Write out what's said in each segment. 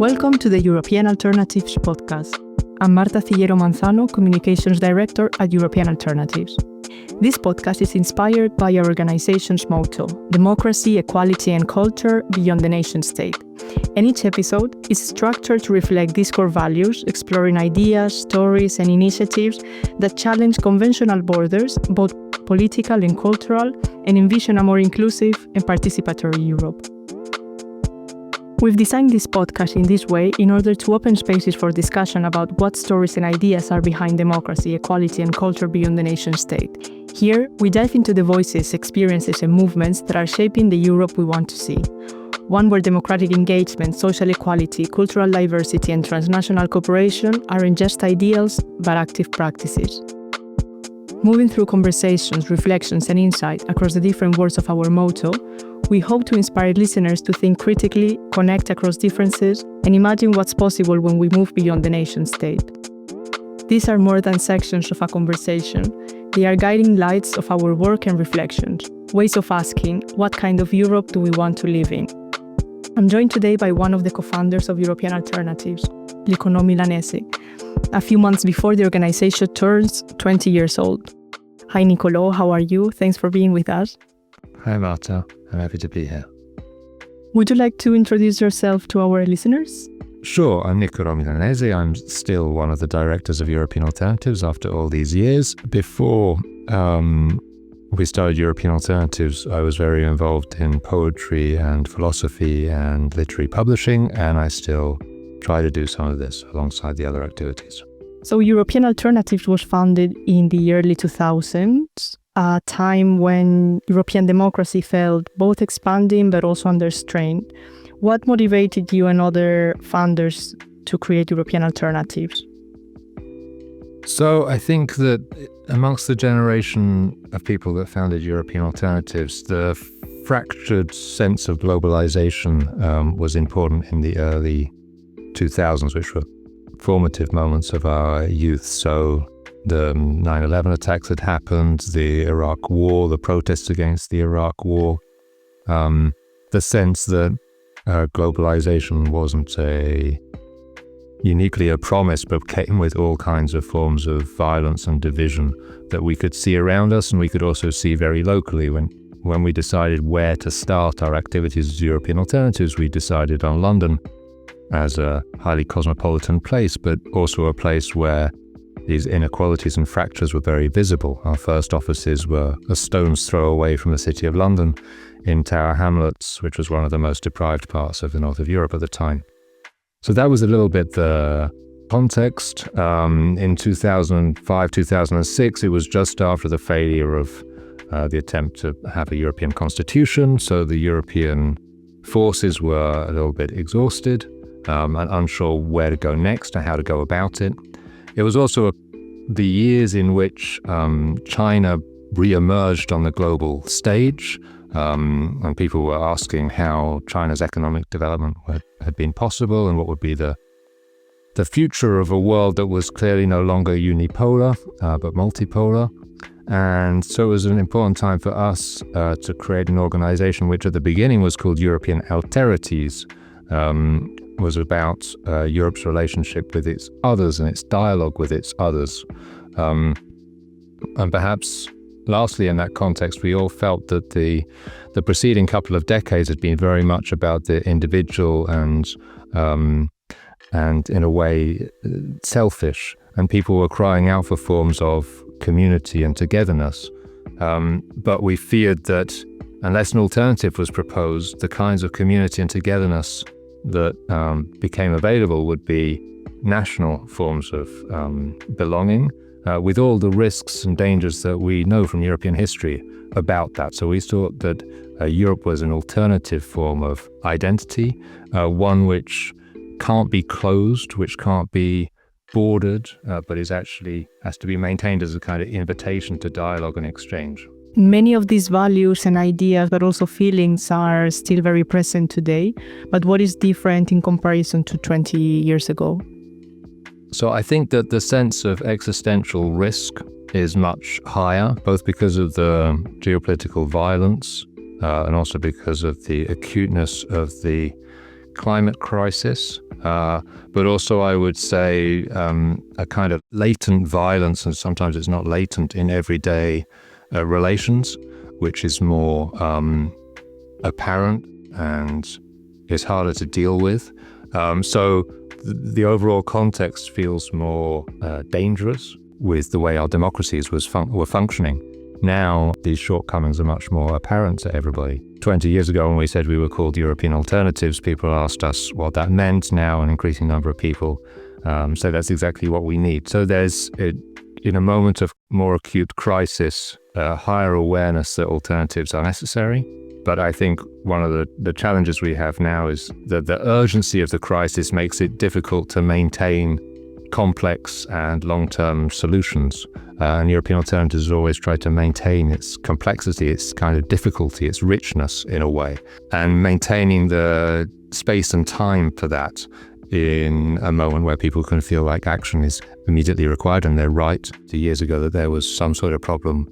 Welcome to the European Alternatives podcast. I'm Marta Manzano, Communications Director at European Alternatives. This podcast is inspired by our organization's motto, democracy, equality and culture beyond the nation-state. And each episode is structured to reflect these core values, exploring ideas, stories and initiatives that challenge conventional borders, both political and cultural, and envision a more inclusive and participatory Europe. We've designed this podcast in this way in order to open spaces for discussion about what stories and ideas are behind democracy, equality and culture beyond the nation-state. Here, we dive into the voices, experiences and movements that are shaping the Europe we want to see. One where democratic engagement, social equality, cultural diversity and transnational cooperation aren't just ideals, but active practices. Moving through conversations, reflections and insight across the different words of our motto, we hope to inspire listeners to think critically, connect across differences, and imagine what's possible when we move beyond the nation-state. These are more than sections of a conversation. They are guiding lights of our work and reflections, ways of asking, what kind of Europe do we want to live in? I'm joined today by one of the co-founders of European Alternatives, Niccolò Milanese, a few months before the organization turns 20 years old. Hi Niccolò, how are you? Thanks for being with us. Hi Marta, I'm happy to be here. Would you like to introduce yourself to our listeners? Sure, I'm Niccolò Milanese. I'm still one of the directors of European Alternatives after all these years. Before we started European Alternatives, I was very involved in poetry and philosophy and literary publishing, and I still try to do some of this alongside the other activities. So European Alternatives was founded in the early 2000s, a time when European democracy felt both expanding but also under strain. What motivated you and other founders to create European Alternatives? So I think that amongst the generation of people that founded European Alternatives, the fractured sense of globalization was important in the early 2000s, which were formative moments of our youth. So the 9/11 attacks had happened, the Iraq War, the protests against the Iraq War, the sense that globalization wasn't uniquely a promise, but came with all kinds of forms of violence and division that we could see around us, and we could also see very locally. When we decided where to start our activities as European Alternatives, we decided on London as a highly cosmopolitan place, but also a place where these inequalities and fractures were very visible. Our first offices were a stone's throw away from the city of London in Tower Hamlets, which was one of the most deprived parts of the north of Europe at the time. So that was a little bit the context. In 2005, 2006, it was just after the failure of the attempt to have a European constitution. So the European forces were a little bit exhausted and unsure where to go next and how to go about it. It was also the years in which China re-emerged on the global stage, and people were asking how China's economic development had been possible and what would be the future of a world that was clearly no longer unipolar, but multipolar. And so it was an important time for us to create an organization which at the beginning was called European Alternatives, was about Europe's relationship with its others and its dialogue with its others. And perhaps lastly, in that context, we all felt that the preceding couple of decades had been very much about the individual and in a way selfish, and people were crying out for forms of community and togetherness. But we feared that unless an alternative was proposed, the kinds of community and togetherness that became available would be national forms of belonging, with all the risks and dangers that we know from European history about that. So we thought that Europe was an alternative form of identity, one which can't be closed, which can't be bordered, but has to be maintained as a kind of invitation to dialogue and exchange. Many of these values and ideas, but also feelings, are still very present today. But what is different in comparison to 20 years ago? So I think that the sense of existential risk is much higher, both because of the geopolitical violence and also because of the acuteness of the climate crisis. but also I would say a kind of latent violence, and sometimes it's not latent, in everyday relations, which is more apparent and is harder to deal with. So the overall context feels more dangerous with the way our democracies were functioning. Now, these shortcomings are much more apparent to everybody. 20 years ago, when we said we were called European Alternatives, people asked us what that meant. Now, an increasing number of people say that's exactly what we need. So there's, in a moment of more acute crisis, higher awareness that alternatives are necessary. But I think one of the challenges we have now is that the urgency of the crisis makes it difficult to maintain complex and long-term solutions. And European Alternatives has always tried to maintain its complexity, its kind of difficulty, its richness in a way, and maintaining the space and time for that in a moment where people can feel like action is immediately required, and they're right 2 years ago that there was some sort of problem.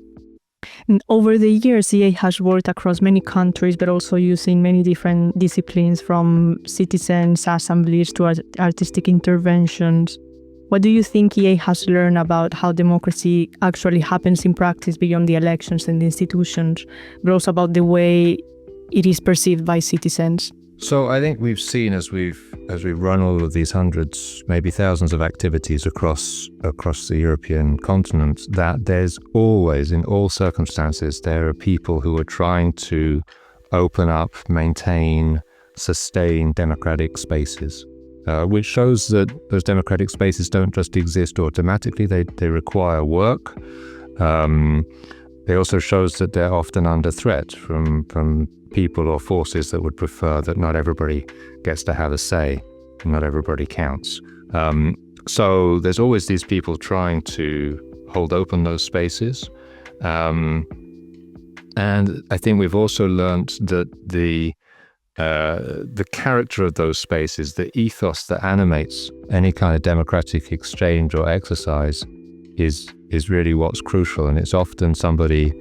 And over the years, EA has worked across many countries, but also using many different disciplines, from citizens' assemblies to artistic interventions. What do you think EA has learned about how democracy actually happens in practice beyond the elections and the institutions, but also about the way it is perceived by citizens? So I think we've seen, as we've run all of these hundreds, maybe thousands of activities across the European continent, that there's always, in all circumstances, there are people who are trying to open up, maintain, sustain democratic spaces. Which shows that those democratic spaces don't just exist automatically, they require work. They also shows that they're often under threat from people or forces that would prefer that not everybody gets to have a say, not everybody counts. So there's always these people trying to hold open those spaces. And I think we've also learned that the character of those spaces, the ethos that animates any kind of democratic exchange or exercise is really what's crucial. And it's often somebody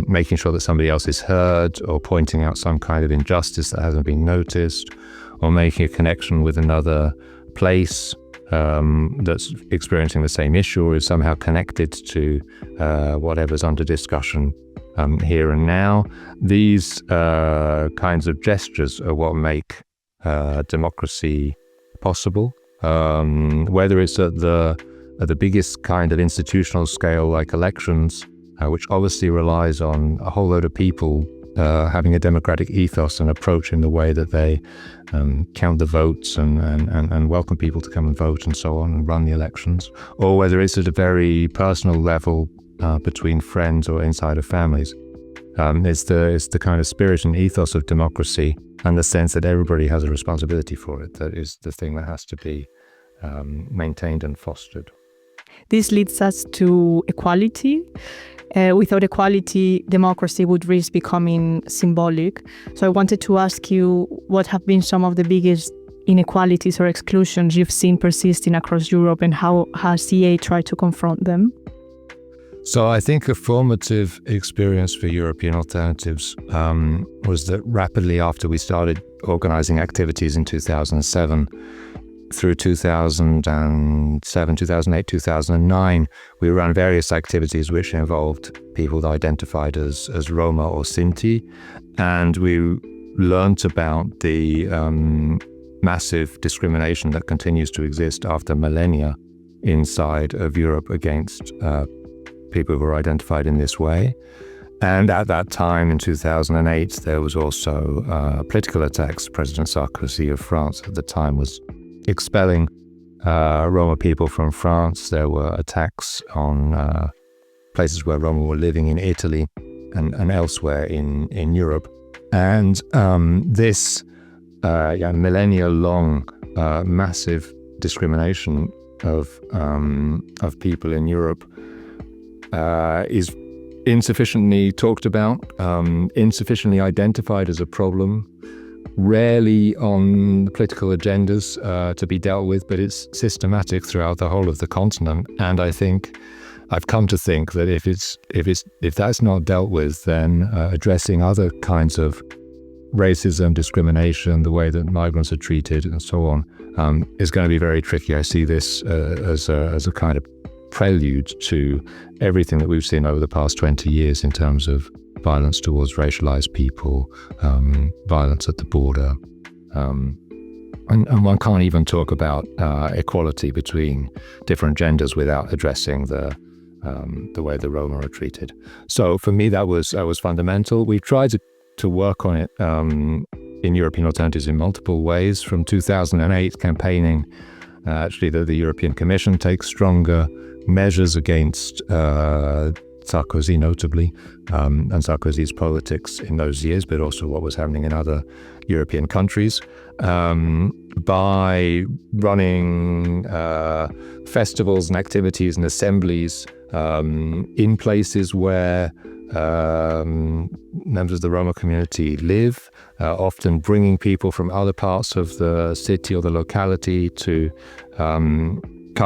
making sure that somebody else is heard, or pointing out some kind of injustice that hasn't been noticed, or making a connection with another place that's experiencing the same issue or is somehow connected to whatever's under discussion here and now. These kinds of gestures are what make democracy possible, whether it's at the biggest kind of institutional scale like elections, which obviously relies on a whole load of people having a democratic ethos and approach in the way that they count the votes and welcome people to come and vote and so on and run the elections, or whether it's at a very personal level between friends or inside of families. It's the kind of spirit and ethos of democracy, and the sense that everybody has a responsibility for it, that is the thing that has to be maintained and fostered. This leads us to equality. Without equality, democracy would risk becoming symbolic. So I wanted to ask you, what have been some of the biggest inequalities or exclusions you've seen persisting across Europe, and how has EA tried to confront them? So I think a formative experience for European Alternatives was that rapidly after we started organizing activities in 2007, through 2007, 2008, 2009, we ran various activities which involved people identified as Roma or Sinti, and we learnt about the massive discrimination that continues to exist after millennia inside of Europe against people who were identified in this way. And at that time, in 2008, there was also political attacks. President Sarkozy of France at the time was expelling Roma people from France. There were attacks on places where Roma were living in Italy and elsewhere in Europe. And this millennia-long massive discrimination of people in Europe is insufficiently talked about, insufficiently identified as a problem, rarely on political agendas to be dealt with, but it's systematic throughout the whole of the continent. And I think I've come to think that if that's not dealt with, then addressing other kinds of racism, discrimination, the way that migrants are treated, and so on, is going to be very tricky. I see this as a kind of prelude to everything that we've seen over the past 20 years in terms of violence towards racialized people, violence at the border. And one can't even talk about equality between different genders without addressing the way the Roma are treated. So for me, that was fundamental. We tried to work on it in European Alternatives in multiple ways. From 2008, campaigning actually that the European Commission takes stronger measures against Sarkozy, notably, and Sarkozy's politics in those years, but also what was happening in other European countries, by running festivals and activities and assemblies in places where members of the Roma community live, often bringing people from other parts of the city or the locality to come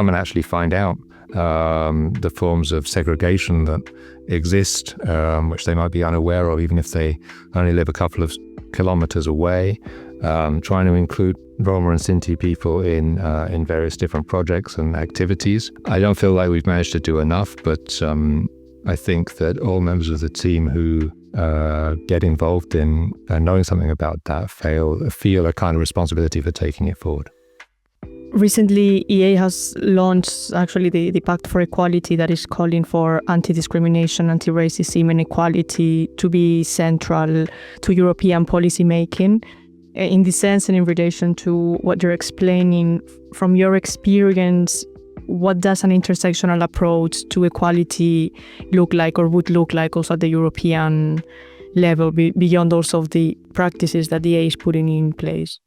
and actually find out the forms of segregation that exist, which they might be unaware of, even if they only live a couple of kilometers away, trying to include Roma and Sinti people in various different projects and activities. I don't feel like we've managed to do enough, but I think that all members of the team who get involved in knowing something about that feel a kind of responsibility for taking it forward. Recently, EA has launched actually the Pact for Equality that is calling for anti-discrimination, anti-racism and equality to be central to European policy making. In this sense, and in relation to what you're explaining, from your experience, what does an intersectional approach to equality look like, or would look like also at the European level, beyond also of the practices that the EA is putting in place?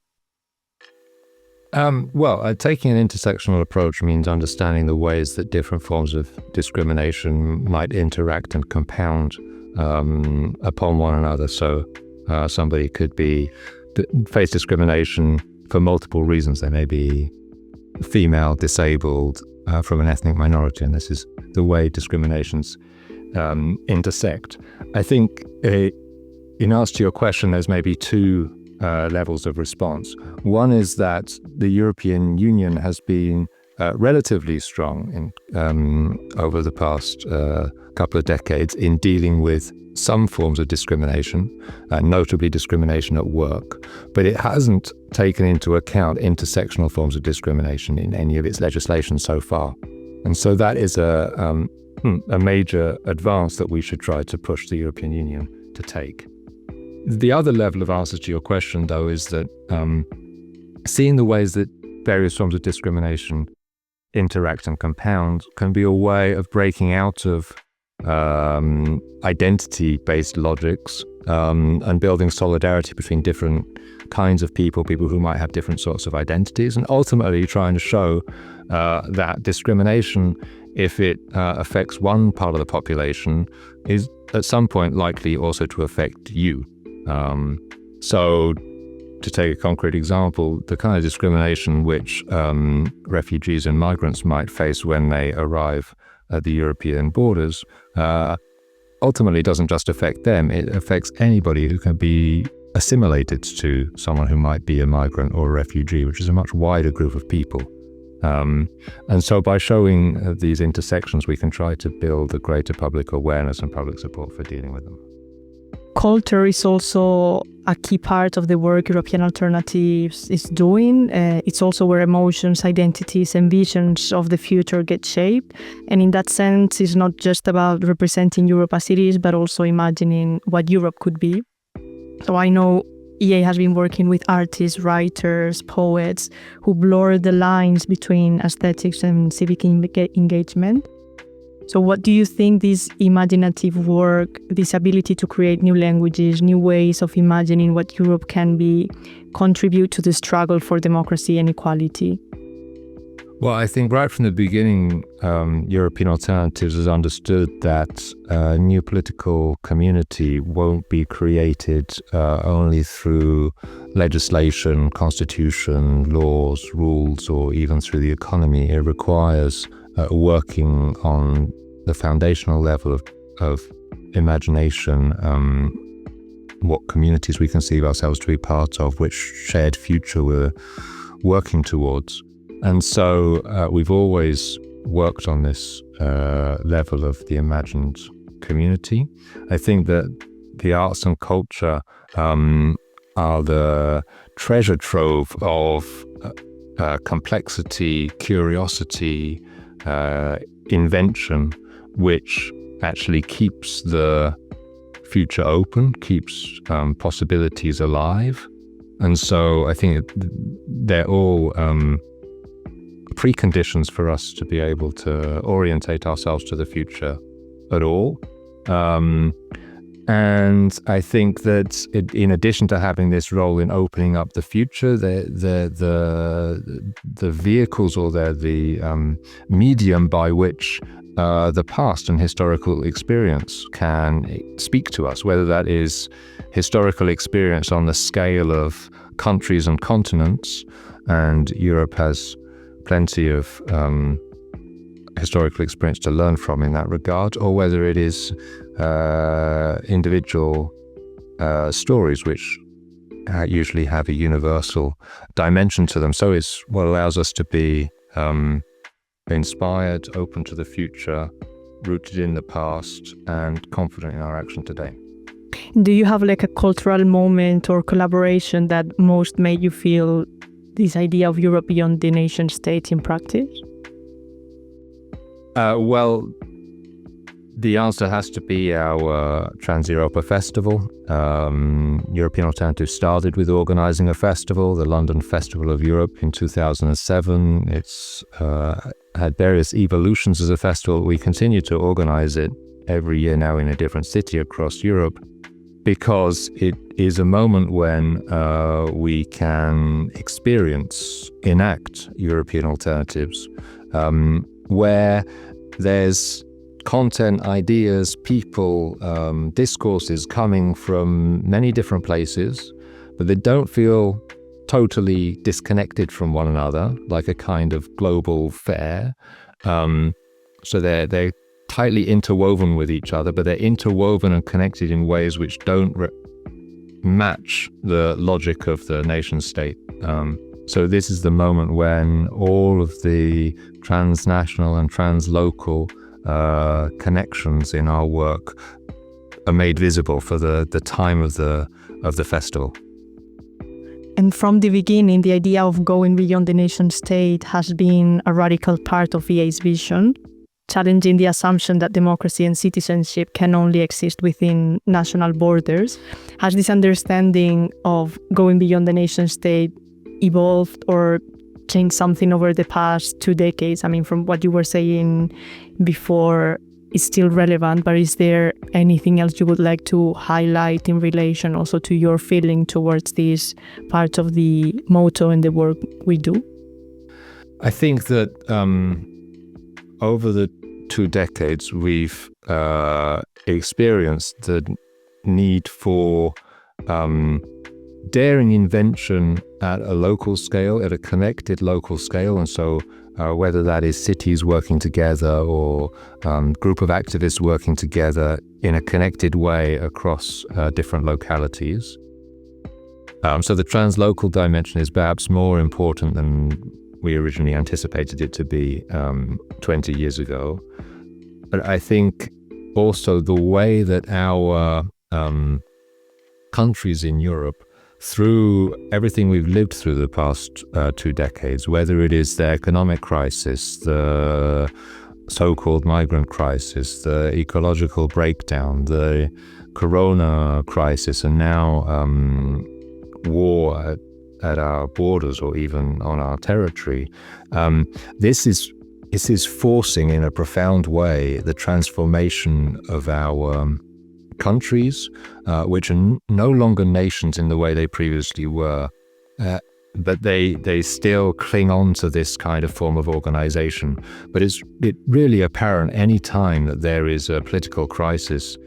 Taking an intersectional approach means understanding the ways that different forms of discrimination might interact and compound upon one another. So somebody could face discrimination for multiple reasons. They may be female, disabled, from an ethnic minority, and this is the way discriminations intersect. I think in answer to your question, there's maybe two levels of response. One is that the European Union has been relatively strong over the past couple of decades in dealing with some forms of discrimination, notably discrimination at work, but it hasn't taken into account intersectional forms of discrimination in any of its legislation so far. And so that is a major advance that we should try to push the European Union to take. The other level of answer to your question, though, is that seeing the ways that various forms of discrimination interact and compound can be a way of breaking out of identity-based logics and building solidarity between different kinds of people who might have different sorts of identities, and ultimately trying to show that discrimination, if it affects one part of the population, is at some point likely also to affect you. So to take a concrete example, the kind of discrimination which refugees and migrants might face when they arrive at the European borders ultimately doesn't just affect them, it affects anybody who can be assimilated to someone who might be a migrant or a refugee, which is a much wider group of people. And so by showing these intersections, we can try to build a greater public awareness and public support for dealing with them. Culture is also a key part of the work European Alternatives is doing. It's also where emotions, identities, and visions of the future get shaped. And in that sense, it's not just about representing Europe as it is, but also imagining what Europe could be. So I know EA has been working with artists, writers, poets who blur the lines between aesthetics and civic engagement. So what do you think this imaginative work, this ability to create new languages, new ways of imagining what Europe can be, contribute to the struggle for democracy and equality? Well, I think right from the beginning, European Alternatives has understood that a new political community won't be created only through legislation, constitution, laws, rules, or even through the economy. It requires working on the foundational level of imagination, what communities we conceive ourselves to be part of, which shared future we're working towards. And so we've always worked on this level of the imagined community. I think that the arts and culture are the treasure trove of complexity, curiosity, invention, which actually keeps the future open, keeps possibilities alive. And so I think they're all preconditions for us to be able to orientate ourselves to the future at all. And I think that in addition to having this role in opening up the future, the vehicles or the medium by which the past and historical experience can speak to us, whether that is historical experience on the scale of countries and continents, and Europe has plenty of historical experience to learn from in that regard, or whether it is individual stories which usually have a universal dimension to them. So it's what allows us to be inspired, open to the future, rooted in the past, and confident in our action today. Do you have like a cultural moment or collaboration that most made you feel this idea of Europe beyond the nation state in practice? Well, the answer has to be our Trans-Europa Festival. European Alternatives started with organising a festival, the London Festival of Europe in 2007. It's had various evolutions as a festival. We continue to organise it every year now in a different city across Europe, because it is a moment when we can enact European alternatives, where there's content, ideas, people, discourses coming from many different places, but they don't feel totally disconnected from one another, like a kind of global fair. So they're tightly interwoven with each other, but they're interwoven and connected in ways which don't match the logic of the nation state. So this is the moment when all of the transnational and translocal connections in our work are made visible for the time of the festival. And from the beginning, the idea of going beyond the nation state has been a radical part of EA's vision, challenging the assumption that democracy and citizenship can only exist within national borders. Has this understanding of going beyond the nation state evolved or changed something over the past 2 decades? I mean, from what you were saying before, it's still relevant, but is there anything else you would like to highlight in relation also to your feeling towards this part of the motto and the work we do? I think that over the 2 decades, we've experienced the need for daring invention at a local scale, at a connected local scale. And so whether that is cities working together or group of activists working together in a connected way across different localities. So the translocal dimension is perhaps more important than we originally anticipated it to be 20 years ago. But I think also the way that our countries in Europe, through everything we've lived through the past 2 decades, whether it is the economic crisis, the so-called migrant crisis, the ecological breakdown, the corona crisis, and now war at our borders or even on our territory, this is forcing in a profound way the transformation of our countries, which are no longer nations in the way they previously were, but they still cling on to this kind of form of organization. But it's really apparent any time that there is a political crisis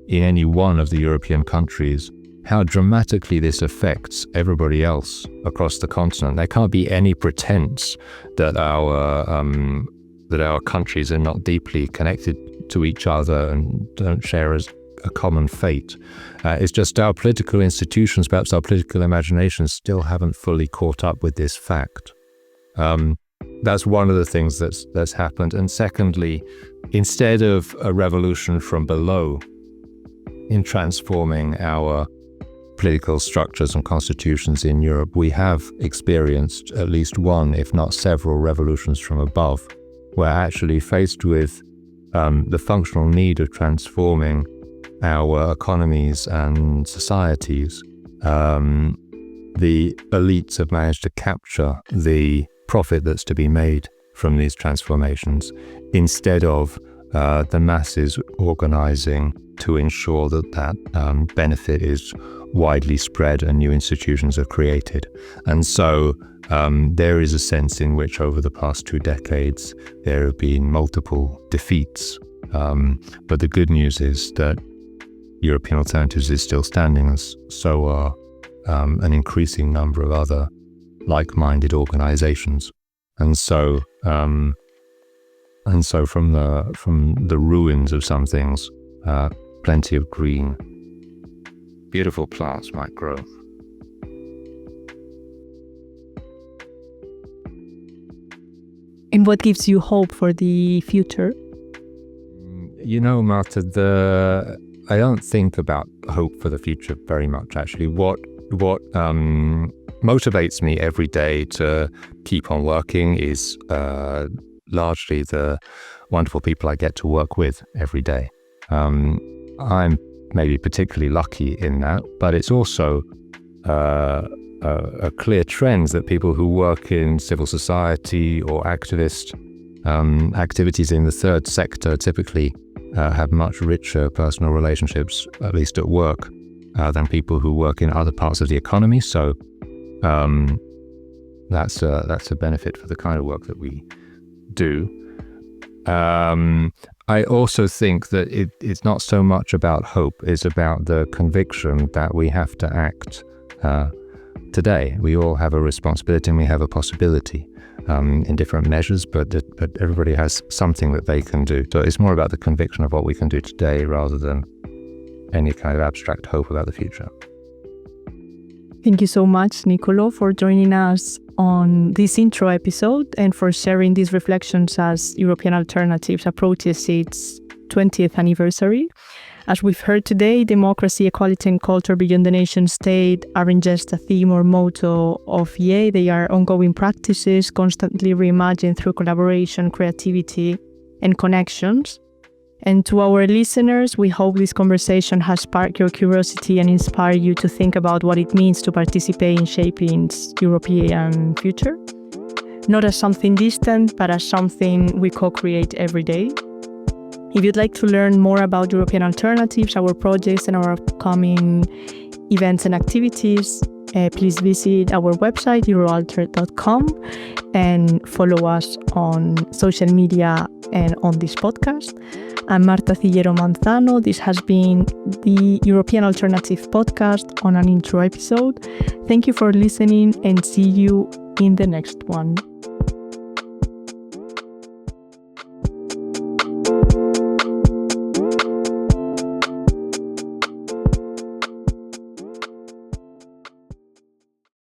in any one of the European countries, how dramatically this affects everybody else across the continent. There can't be any pretense that our countries are not deeply connected to each other and don't share a common fate. It's just our political institutions, perhaps our political imaginations, still haven't fully caught up with this fact. That's one of the things that's happened. And secondly, instead of a revolution from below in transforming our political structures and constitutions in Europe, we have experienced at least one, if not several, revolutions from above. We're actually faced with the functional need of transforming our economies and societies. The elites have managed to capture the profit that's to be made from these transformations instead of the masses organizing to ensure that benefit is widely spread and new institutions are created. And so there is a sense in which over the past 2 decades there have been multiple defeats. But the good news is that European Alternatives is still standing, and so are an increasing number of other like-minded organizations. And so from the ruins of some things, plenty of green, beautiful plants might grow. And what gives you hope for the future? You know, Marta, I don't think about hope for the future very much, actually. What motivates me every day to keep on working is largely the wonderful people I get to work with every day. I'm maybe particularly lucky in that, but it's also a clear trend that people who work in civil society or activist activities in the third sector typically have much richer personal relationships, at least at work, than people who work in other parts of the economy. So that's a benefit for the kind of work that we do. I also think that it's not so much about hope, it's about the conviction that we have to act today. We all have a responsibility and we have a possibility in different measures, but everybody has something that they can do. So it's more about the conviction of what we can do today rather than any kind of abstract hope about the future. Thank you so much, Niccolò, for joining us on this intro episode and for sharing these reflections as European Alternatives approaches its 20th anniversary. As we've heard today, democracy, equality and culture beyond the nation state aren't just a theme or motto of EA, they are ongoing practices constantly reimagined through collaboration, creativity and connections. And to our listeners, we hope this conversation has sparked your curiosity and inspired you to think about what it means to participate in shaping European future. Not as something distant, but as something we co-create every day. If you'd like to learn more about European Alternatives, our projects and our upcoming events and activities, please visit our website, euroalter.com, and follow us on social media and on this podcast. I'm Marta Cillero Manzano. This has been the European Alternative podcast on an intro episode. Thank you for listening and see you in the next one.